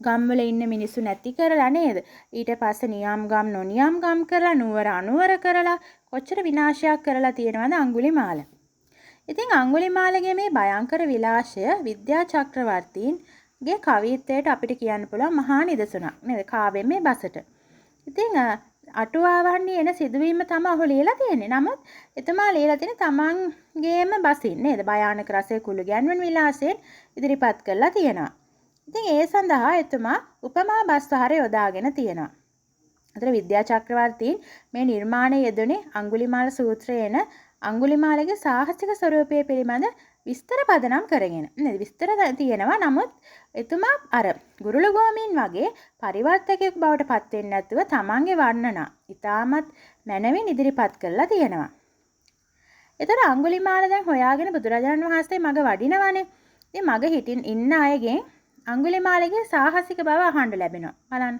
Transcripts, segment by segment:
ගම් වල ඉන්න මිනිස්සු නැති කරලා නේද? ඊට පස්සේ නියම් ගම් නොනියම් ගම් කරලා නුවර අනුවර කරලා කොච්චර විනාශයක් කරලා තියෙනවද අඟුලිමාල. ඉතින් අඟුලිමාලගේ මේ භයංකර විලාශය විද්‍යා චක්‍රවර්තීන්ගේ කවිත්වයට අපිට කියන්න පුළුවන් මහා නිදසුනක් නේද? කාව්‍යෙන් මේ බසට. ඉතින් අටුවාවන්හි එන සිදුවීම තමයි ඔහු ලියලා තියෙන්නේ. නමුත් එතුමා ලියලා තියෙන තමන්ගේම බසින් නේද? භයානක රසයේ කුළු ගැන්වෙන විලාසයෙන් ඉදිරිපත් කරලා තියෙනවා. ඉතින් ඒ සඳහා එතුමා උපමා බස්වහර යොදාගෙන තියෙනවා. අතර විද්‍යා චක්‍රවර්තීන් මේ නිර්මාණය යෙදුනේ අඟුලිමාල සූත්‍රයේ එන අඟුලිමාලගේ සාහසික ස්වරූපය පිළිබඳ විස්තර පදනම් කරගෙන. නේද? විස්තර තියෙනවා. නමුත් එතුමා අර ගුරුළුගෝමීන් වගේ පරිවර්තකයෙක් බවට පත් වෙන්නේ නැතුව තමන්ගේ වර්ණනා ඉතාමත් මනවින් ඉදිරිපත් කරලා තියෙනවා. ඒතර අඟුලිමාල දැන් හොයාගෙන බුදුරජාණන් වහන්සේ මග වඩිනවනේ. ඉතින් මග හිටින් ඉන්න අයගෙන් අඟුලිමාලගේ සාහසික බව අහන්න ලැබෙනවා. බලන්න.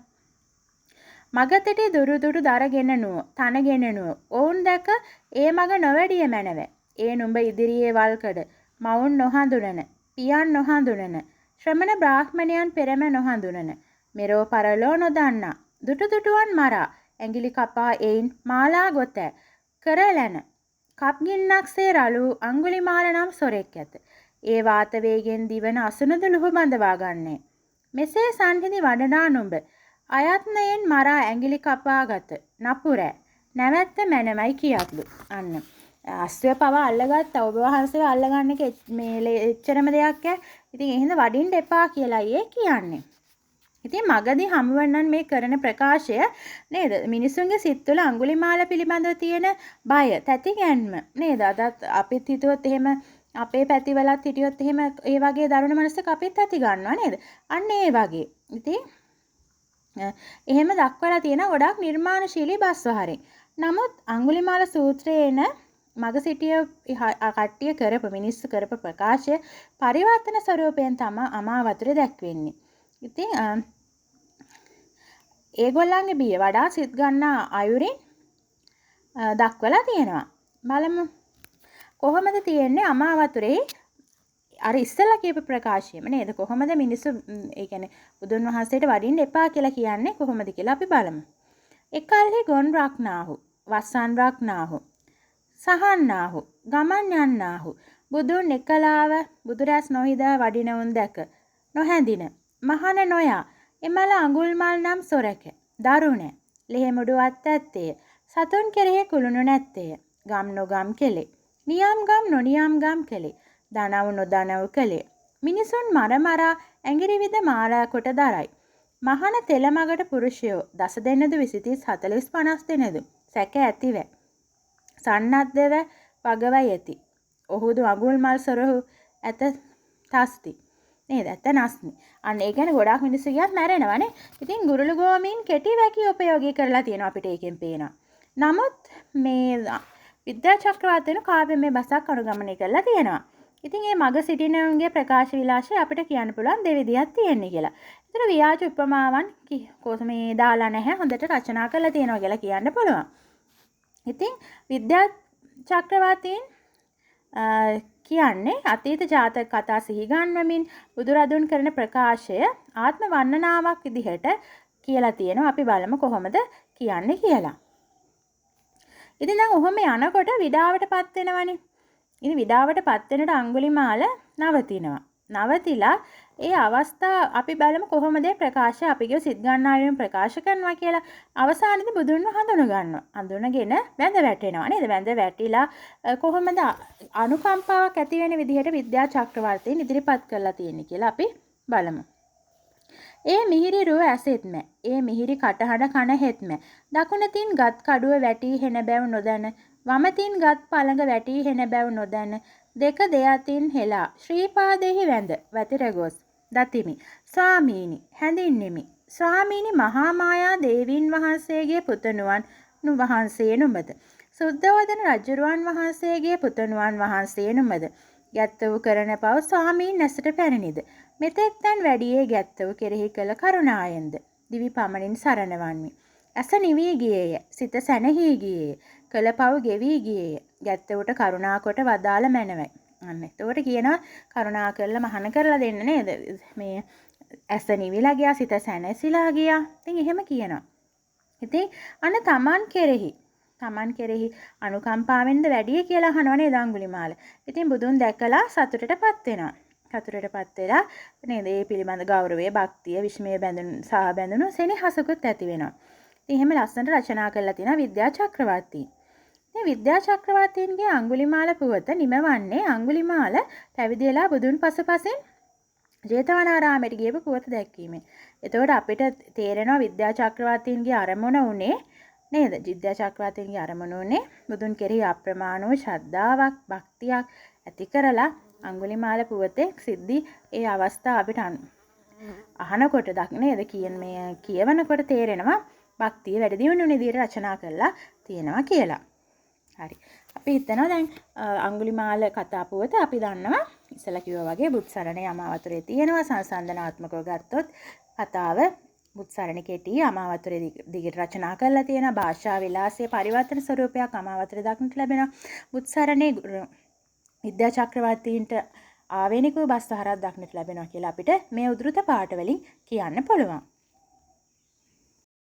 මගතටි දුරු දුරු දරගෙන නුව තනගෙන නුව ඔවුන් දැක ඒ මග නොවැඩිය මැනව. ඒ නුඹ ඉදිරියේ වල්කඩ මවුන් නොහඳුනන පියන් නොහඳුනන ශ්‍රමණ බ්‍රාහ්මණයන් පෙරම නොහඳුනන මෙරෝ පරලෝ නොදන්නා දුටු දුටුවන් මරා ඇඟිලි කපා එයින් මාලා ගොත කරලන කප්ගින්නක්සේ රළු අඟුලිමාල නම් සොරෙක් ඇත. ඒ වාත වේගෙන් දිවන අසුනද ලුහු බඳවා ගන්නේ. මෙසේ සංහිඳි වඩනා නුඹ අයත්නයෙන් මරා ඇඟිලි කපාගත නපුරෑ නැවැත්ත මැනමයි කියත්ලු. අන්න අස්වැ පවා අල්ලගත්ත ඔබ වහන්සේව අල්ලගන්න එක මේ එච්චරම දෙයක් ඈ. ඉතින් එහෙනම් වඩින්න එපා කියලා ඒ කියන්නේ. ඉතින් මගදී හමුවන්නන් මේ කරන ප්‍රකාශය නේද මිනිසුන්ගේ සිත් තුළ අඟුලිමාල පිළිබඳව තියෙන බය තැති ගැන්ම නේද? අදත් අපිත් හිතුවොත් එහෙම අපේ පැතිවලත් හිටියොත් එහෙම ඒ වගේ දරුණු මනසක අපිත් ඇති ගන්නවා නේද? අන්න ඒ වගේ. ඉතින් එහෙම දක්වලා තියෙන ගොඩක් නිර්මාණශීලී බස්වහරෙන්. නමුත් අඟුලිමාල සූත්‍රයේ එන මග සිටිය කට්ටිය කරපු මිනිස්සු කරපු ප්‍රකාශය පරිවර්තන ස්වරූපයෙන් තමයි අමාවතුරේ දැක්වෙන්නේ. ඉතින් ඒගොල්ලන්ගේ බිය වඩා සිත් ගන්නා අයුරින් දක්වලා තියෙනවා. බලමු කොහොමද තියෙන්නේ අමාවතුරේ අර ඉස්සෙල්ලා කියපු ප්‍රකාශයම නේද? කොහොමද මිනිස්සු ඒ කියන්නේ බුදුන් වහන්සේට වඩින්න එපා කියලා කියන්නේ කොහොමද කියලා අපි බලමු. එකල්හි ගොන් රක්නාහු, වස්සන් රක්නාහු, සහන්නාහු, ගමන් යන්නාහු, බුදුන් එකලාව බුදුරැස් නොහිදා වඩිනවුන් දැක නොහැඳින, මහන නොයා, එමල අඟුල්මල් නම් සොරක, දරුණ, ලෙහෙමුඩුවත් ඇත්තේ, සතුන් කෙරෙහි කුළුණු නැත්තේ, ගම් නොගම් කෙලේ, නියම් ගම් නොනියම් ගම් කෙලේ, දනව් නොදනව් කළේ. මිනිසුන් මරමරා ඇඟිරි විද මාලා කොට දරයි. මහන තෙල මගට පුරුෂයෝ දස දෙනෙදු 20 30 40 50 දෙනෙදු සැක ඇතිව. සන්නද්දව වගවයි ඇති. ඔහුදු අඟුල් මල් සොරහු ඇත තස්ති. නේද? ඇත නස්නි. අන්න ඒ කියන්නේ ගොඩාක් මිනිස්සු කියත් මැරෙනවනේ. ඉතින් ගුරුළු ගෝමීන් කෙටි වැකි උපයෝගී කරලා තියෙනවා අපිට ඒකෙන් පේනවා. නමුත් මේ විද්‍යා චක්‍රවර්තීන් කාව්‍ය මේ බසක් අනුගමනය කරලා තියෙනවා. ඉතින් මේ මග සිටිනවුන්ගේ ප්‍රකාශ විලාසය අපිට කියන්න පුළුවන් දෙවිදියක් තියෙන්නේ කියලා. ඒතර ව්‍යාජ උපමාවන් මේ දාලා නැහැ හොඳට රචනා කරලා තියෙනවා කියලා කියන්න පුළුවන්. ඉතින් විද්‍යා චක්‍රවර්තීන් කියන්නේ අතීත ජාතක කතා සිහි ගන්වමින් බුදුරදුන් කරන ප්‍රකාශය ආත්ම වර්ණනාවක් විදිහට කියලා තියෙනවා. අපි බලමු කොහොමද කියන්නේ කියලා. ඉතින් දැන් ඔහොම යනකොට විඩාවටපත් වෙනවනේ. ඉතින් විඩාවටපත් වෙනට අඟුලිමාල නවතිනවා. නවතිලා ඒ අවස්ථා අපි බලමු කොහොමද ප්‍රකාශය අපිගේ සිත් ගන්නාරින් ප්‍රකාශ කරනවා කියලා. අවසානයේදී බුදුන්ව හඳුන ගන්නවා. හඳුනගෙන වැඳ වැටෙනවා නේද? වැඳ වැටිලා කොහොමද අනුකම්පාවක් ඇති වෙන විදිහට විද්‍යා චක්‍රවර්තීන් ඉදිරිපත් කරලා තියෙන්නේ කියලා අපි බලමු. ඒ මිහිරි රුව ඇසෙත්ම ඒ මිහිරි කටහඬ කන හෙත්ම දකුණතින් ගත් කඩුව වැටි හෙන බැව් නොදැන වමතින් ගත් පළඟ වැටි හෙන බැව් නොදැන දෙක දෙයතින් හෙලා ශ්‍රීපාදෙහි වැඳ වැතිර ගොස් දතිමි ස්වාමීනි හැඳින්නෙමි ස්වාමීනි මහා මායා දේවීන් වහන්සේගේ පුතණුවන් නුවහන්සේ නුඹද සුද්ධවදන රජුරුවන් වහන්සේගේ පුතණුවන් වහන්සේ නුඹද ගැත්තව කරන පව ස්වාමීන් නැසට පැරණිද මෙතෙක් තන් වැඩියේ ගැත්තව කෙරෙහි කළ කරුණායෙන්ද දිවි පමණින් සරණවන්මි ඇස නිවී ගියේය සිත සැනහී ගියේය කළ පව ගෙවී ගියේය ගැත්තවට කරුණා කොට වදාළ මැනවයි. අන්න එතකොට කියනවා කරුණා කරලා මහාන කරලා දෙන්න නේද? මේ ඇස නිවිලා ගියා, සිත සැනසීලා ගියා. ඉතින් එහෙම කියනවා. ඉතින් අන්න තමන් කෙරෙහි අනුකම්පාවෙන්ද වැඩි කියලා අහනවා නේද අඟුලිමාල. ඉතින් බුදුන් දැකලා සතුටටපත් වෙනවා. සතුටටපත් වෙලා නේද ඒ පිළිබඳ ගෞරවය, භක්තිය, විස්මය බැඳුණු සෙනෙහසකුත් ඇති වෙනවා. ඉතින් එහෙම ලස්සනට රචනා කරලා තියෙනවා විද්‍යා චක්‍රවර්තී. ඉතින් විද්‍යා චක්‍රවර්තීන්ගේ අඟුලිමාල පුවත නිමවන්නේ අඟුලිමාල පැවිදි වෙලා බුදුන් පසුපසින් ජේතවනාරාමයට ගියපු පුවත දැක්වීමෙන්. එතකොට අපිට තේරෙනවා විද්‍යා චක්‍රවර්තීන්ගේ අරමුණ උනේ නේද? විද්‍යා චක්‍රවර්තීන්ගේ අරමුණ උනේ බුදුන් කෙරෙහි අප්‍රමාණ වූ ශ්‍රද්ධාවක්, භක්තියක් ඇති කරලා අඟුලිමාල පුවතේ සිද්ධි ඒ අවස්ථාව අපිට අහනකොට නේද කියවනකොට තේරෙනවා භක්තිය වැඩි දියුණු විදිහට රචනා කරලා තියෙනවා කියලා. හරි. අපි හිතනවා දැන් අඟුලිමාල කතා පුවත අපි දන්නවා ඉස්සලා කිව්වා වගේ බුත්සරණේ අමාවතුරේ තියෙනවා. සංසන්දනාත්මකව ගත්තොත් කතාව බුත්සරණේ කෙටි අමාවතුරේ දිගට රචනා කරලා තියෙනවා. භාෂා විලාසයේ පරිවර්තන ස්වරූපයක් අමාවතුරේ දක්නට ලැබෙනවා. බුත්සරණේ විද්‍යා චක්‍රවර්තීන්ට ආවේනිකව බස්හරක් දක්නට ලැබෙනවා කියලා අපිට මේ උද්ෘත පාඨ වලින් කියන්න පුළුවන්.